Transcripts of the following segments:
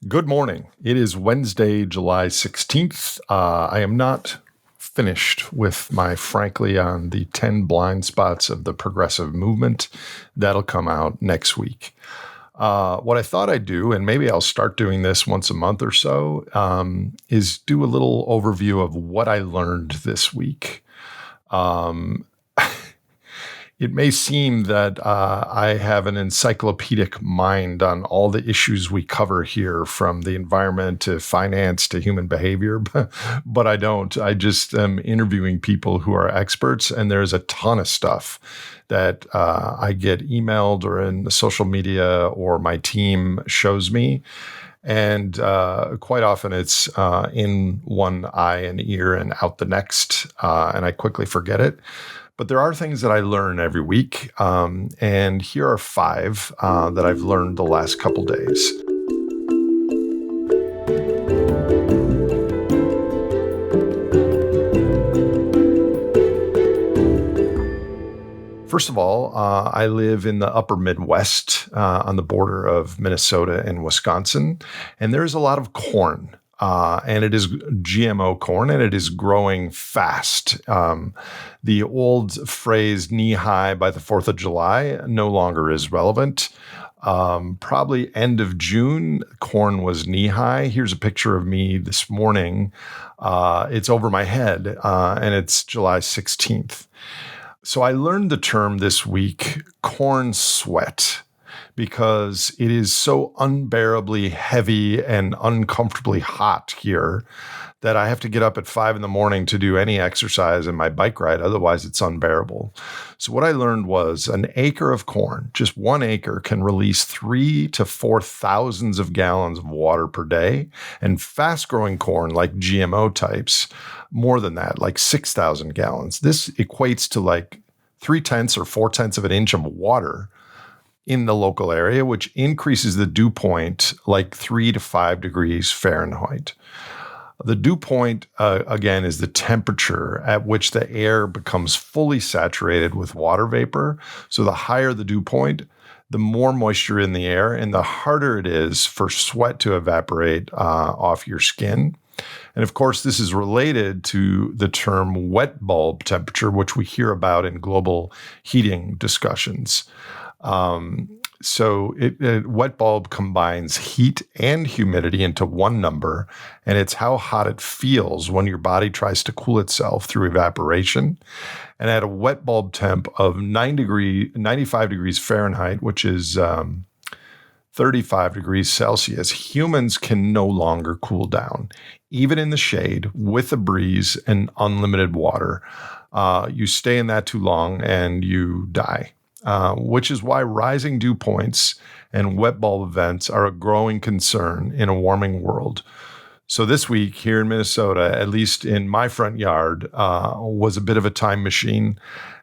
Good morning. It is Wednesday, July 16th. I am not finished with my Frankly on the 10 blind spots of the progressive movement. That'll come out next week. What I thought I'd do, and maybe I'll start doing this once a month or so, is do a little overview of what I learned this week. It may seem that I have an encyclopedic mind on all the issues we cover here, from the environment to finance to human behavior, but I don't. I just am interviewing people who are experts, and there's a ton of stuff that I get emailed or in the social media or my team shows me. And quite often it's in one eye and ear and out the next, and I quickly forget it. But there are things that I learn every week, and here are 5 that I've learned the last couple days. First of all, I live in the upper Midwest on the border of Minnesota and Wisconsin, and there's a lot of corn. And it is GMO corn, and it is growing fast. The old phrase knee high by the 4th of July no longer is relevant. Probably end of June, corn was knee high. Here's a picture of me this morning. It's over my head, and it's July 16th. So I learned the term this week, corn sweat, because it is so unbearably heavy and uncomfortably hot here that I have to get up at 5 a.m. to do any exercise in my bike ride. Otherwise, it's unbearable. So what I learned was an acre of corn, just 1 acre, can release 3,000 to 4,000 of gallons of water per day. And fast-growing corn, like GMO types, more than that, like 6,000 gallons. This equates to like 3/10 or 4/10 of an inch of water in the local area, which increases the dew point like 3 to 5 degrees Fahrenheit. The dew point, again, is the temperature at which the air becomes fully saturated with water vapor. So the higher the dew point, the more moisture in the air, and the harder it is for sweat to evaporate off your skin. And of course, this is related to the term wet bulb temperature, which we hear about in global heating discussions. So wet bulb combines heat and humidity into one number, and it's how hot it feels when your body tries to cool itself through evaporation. And at a wet bulb temp of 95 degrees Fahrenheit, which is 35 degrees Celsius, humans can no longer cool down, even in the shade, with a breeze and unlimited water. You stay in that too long and you die. Which is why rising dew points and wet bulb events are a growing concern in a warming world. So this week here in Minnesota, at least in my front yard, was a bit of a time machine.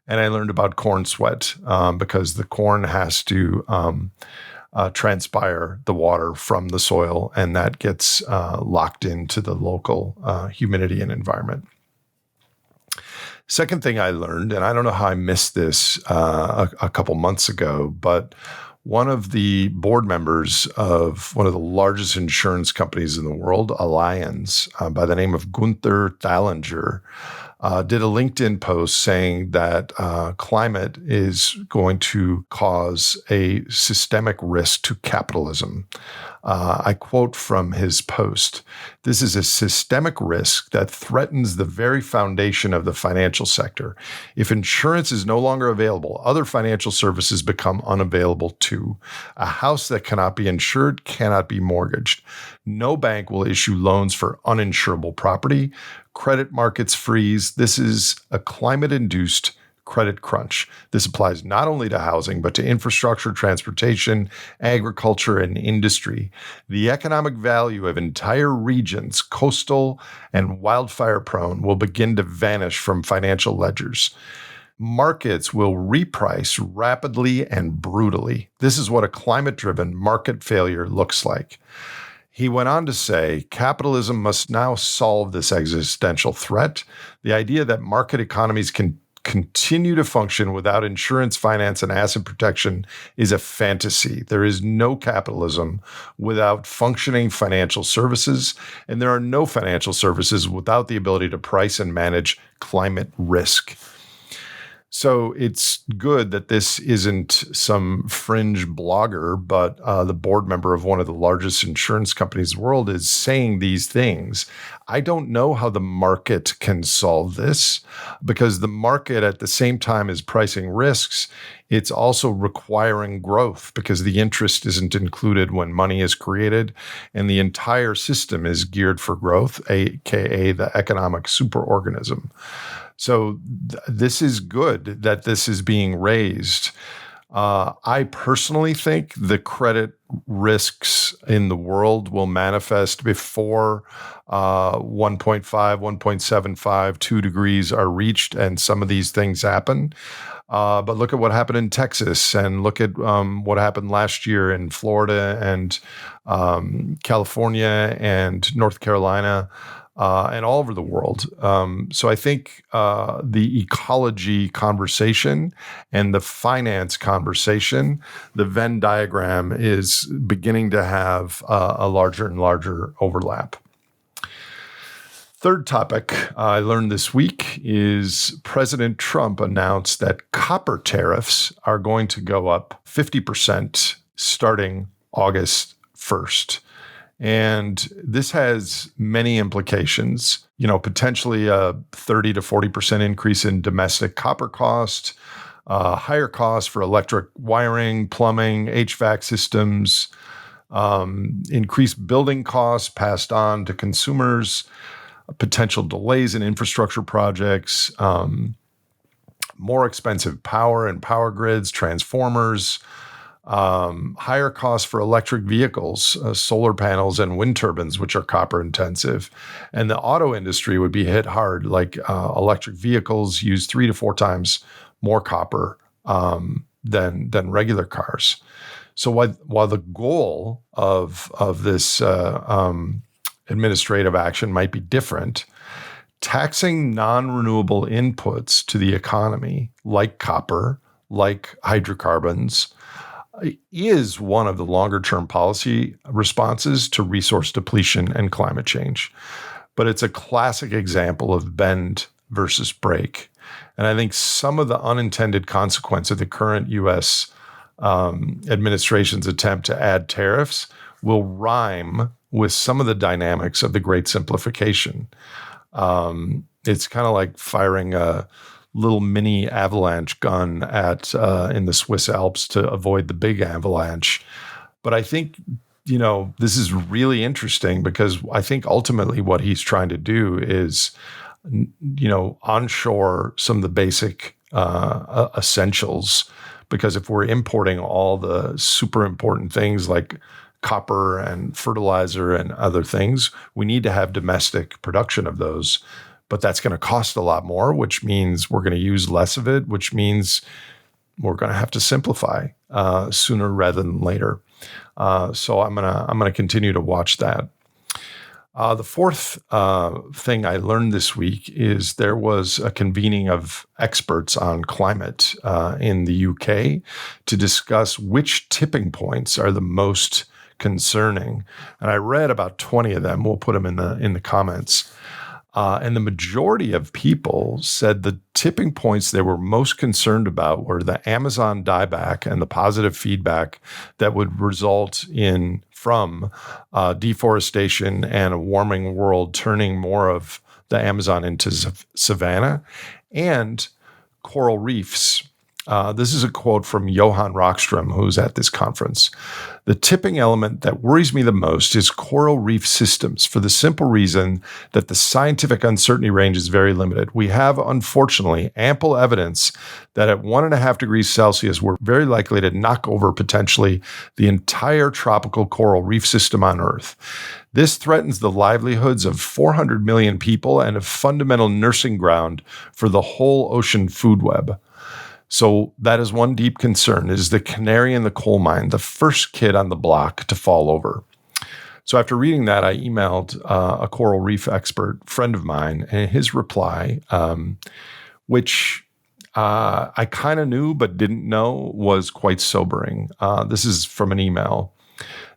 And I learned about corn sweat because the corn has to transpire the water from the soil, and that gets locked into the local humidity and environment. Second thing I learned, and I don't know how I missed this a couple months ago, but one of the board members of one of the largest insurance companies in the world, Allianz, by the name of Gunther Thallinger, did a LinkedIn post saying that climate is going to cause a systemic risk to capitalism. I quote from his post, "This is a systemic risk that threatens the very foundation of the financial sector. If insurance is no longer available, other financial services become unavailable too. A house that cannot be insured cannot be mortgaged. No bank will issue loans for uninsurable property. Credit markets freeze. This is a climate-induced credit crunch. This applies not only to housing, but to infrastructure, transportation, agriculture, and industry. The economic value of entire regions, coastal and wildfire-prone, will begin to vanish from financial ledgers. Markets will reprice rapidly and brutally. This is what a climate-driven market failure looks like." He went on to say, capitalism must now solve this existential threat. The idea that market economies can continue to function without insurance, finance, and asset protection is a fantasy. There is no capitalism without functioning financial services, and there are no financial services without the ability to price and manage climate risk. So it's good that this isn't some fringe blogger, but the board member of one of the largest insurance companies in the world is saying these things. I don't know how the market can solve this, because the market at the same time is pricing risks. It's also requiring growth because the interest isn't included when money is created, and the entire system is geared for growth, aka the economic superorganism. So this is good that this is being raised. I personally think the credit risks in the world will manifest before 1.5, 1.75, 2 degrees are reached, and some of these things happen. But look at what happened in Texas, and look at what happened last year in Florida and California and North Carolina. And all over the world. So I think the ecology conversation and the finance conversation, the Venn diagram is beginning to have a larger and larger overlap. Third topic I learned this week is President Trump announced that copper tariffs are going to go up 50% starting August 1st. And this has many implications, potentially a 30 to 40% increase in domestic copper cost, higher costs for electric wiring, plumbing, HVAC systems, increased building costs passed on to consumers, potential delays in infrastructure projects, more expensive power and power grids, transformers, higher costs for electric vehicles, solar panels and wind turbines, which are copper intensive. And the auto industry would be hit hard, like electric vehicles use 3 to 4 times more copper than regular cars. So while the goal of this administrative action might be different, taxing non-renewable inputs to the economy, like copper, like hydrocarbons, is one of the longer-term policy responses to resource depletion and climate change. But it's a classic example of bend versus break. And I think some of the unintended consequence of the current U.S. Administration's attempt to add tariffs will rhyme with some of the dynamics of the Great Simplification. It's kind of like firing a little mini avalanche gun at in the Swiss Alps to avoid the big avalanche. But I think, this is really interesting because I think ultimately what he's trying to do is, onshore some of the basic essentials. Because if we're importing all the super important things like copper and fertilizer and other things, we need to have domestic production of those. But that's going to cost a lot more, which means we're going to use less of it, which means we're going to have to simplify sooner rather than later. So I'm gonna continue to watch that. The fourth thing I learned this week is there was a convening of experts on climate in the UK to discuss which tipping points are the most concerning. And I read about 20 of them. We'll put them in the comments. And the majority of people said the tipping points they were most concerned about were the Amazon dieback and the positive feedback that would result from deforestation and a warming world turning more of the Amazon into savanna, and coral reefs. This is a quote from Johan Rockström, who's at this conference. The tipping element that worries me the most is coral reef systems, for the simple reason that the scientific uncertainty range is very limited. We have, unfortunately, ample evidence that at 1.5 degrees Celsius, we're very likely to knock over potentially the entire tropical coral reef system on Earth. This threatens the livelihoods of 400 million people and a fundamental nursing ground for the whole ocean food web. So that is one deep concern, is the canary in the coal mine, the first kid on the block to fall over. So after reading that, I emailed a coral reef expert friend of mine, and his reply, which I kind of knew but didn't know was quite sobering. This is from an email.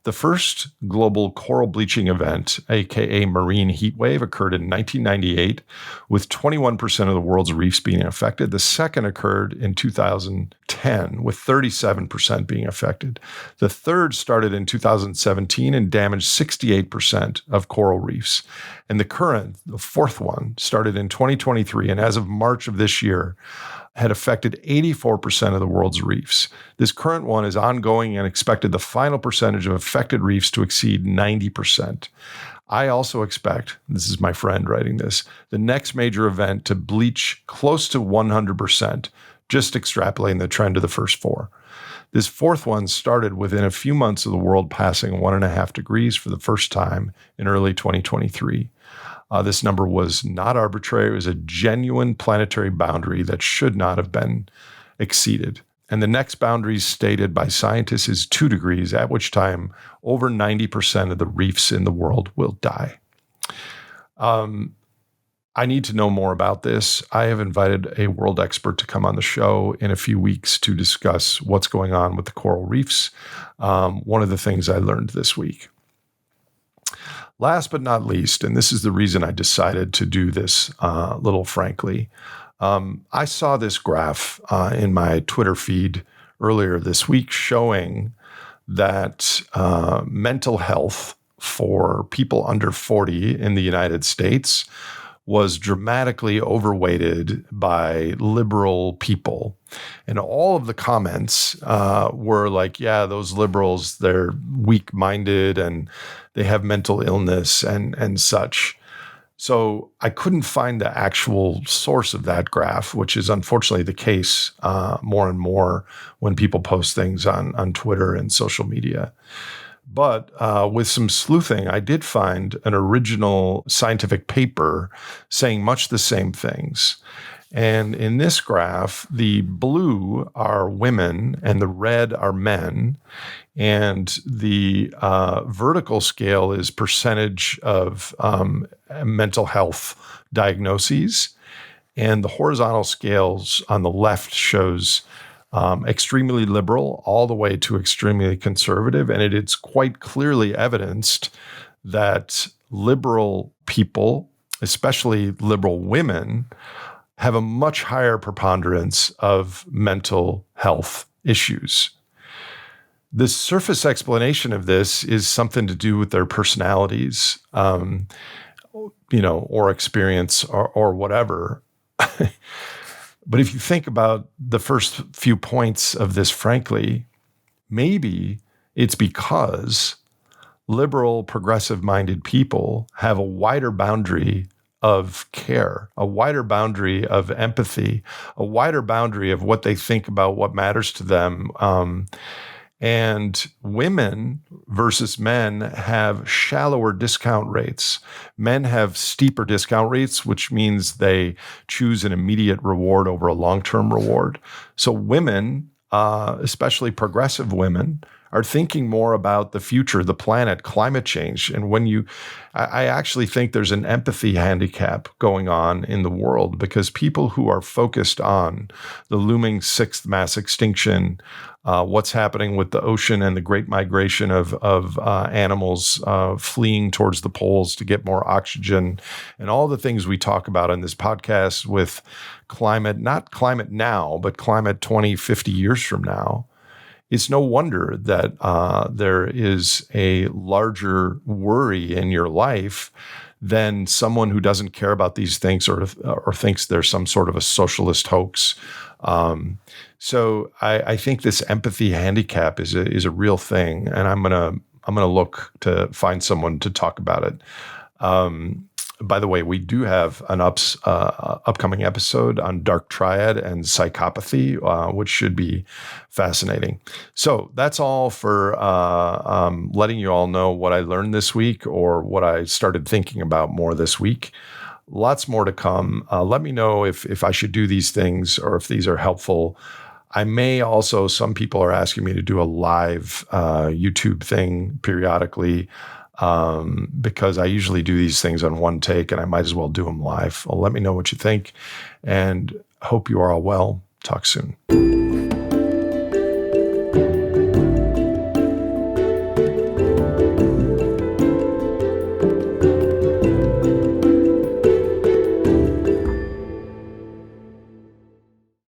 The first global coral bleaching event, aka marine heat wave, occurred in 1998, with 21% of the world's reefs being affected. The second occurred in 2010, with 37% being affected. The third started in 2017 and damaged 68% of coral reefs. And the current, the fourth one, started in 2023, and as of March of this year, had affected 84% of the world's reefs. This current one is ongoing and expected the final percentage of affected reefs to exceed 90%. I also expect, this is my friend writing this, the next major event to bleach close to 100%, just extrapolating the trend of the first four. This fourth one started within a few months of the world passing 1.5 degrees for the first time in early 2023. This number was not arbitrary. It was a genuine planetary boundary that should not have been exceeded. And the next boundary stated by scientists is 2 degrees, at which time over 90% of the reefs in the world will die. I need to know more about this. I have invited a world expert to come on the show in a few weeks to discuss what's going on with the coral reefs. One of the things I learned this week. Last but not least, and this is the reason I decided to do this little frankly, I saw this graph in my Twitter feed earlier this week showing that mental health for people under 40 in the United States was dramatically overweighted by liberal people. And all of the comments were like, yeah, those liberals, they're weak-minded and they have mental illness and such. So I couldn't find the actual source of that graph, which is unfortunately the case more and more when people post things on Twitter and social media. But with some sleuthing, I did find an original scientific paper saying much the same things. And in this graph, the blue are women and the red are men. And the vertical scale is percentage of mental health diagnoses. And the horizontal scales on the left shows extremely liberal all the way to extremely conservative. And it's quite clearly evidenced that liberal people, especially liberal women, have a much higher preponderance of mental health issues. The surface explanation of this is something to do with their personalities, or experience or whatever. But if you think about the first few points of this, frankly, maybe it's because liberal, progressive-minded people have a wider boundary of care, a wider boundary of empathy, a wider boundary of what they think about what matters to them. And women versus men have shallower discount rates. Men have steeper discount rates, which means they choose an immediate reward over a long-term reward. So women, especially progressive women, are thinking more about the future, the planet, climate change. And I actually think there's an empathy handicap going on in the world because people who are focused on the looming sixth mass extinction, what's happening with the ocean and the great migration of animals fleeing towards the poles to get more oxygen, and all the things we talk about in this podcast with climate, not climate now, but climate 20, 50 years from now. It's no wonder that there is a larger worry in your life than someone who doesn't care about these things or thinks there's some sort of a socialist hoax. So I think this empathy handicap is a real thing, and I'm gonna look to find someone to talk about it. By the way, we do have an upcoming episode on dark triad and psychopathy, which should be fascinating. So that's all for letting you all know what I learned this week or what I started thinking about more this week. Lots more to come. Let me know if I should do these things or if these are helpful. I may also, some people are asking me to do a live YouTube thing periodically. Because I usually do these things on one take and I might as well do them live. Well, let me know what you think and hope you are all well. Talk soon.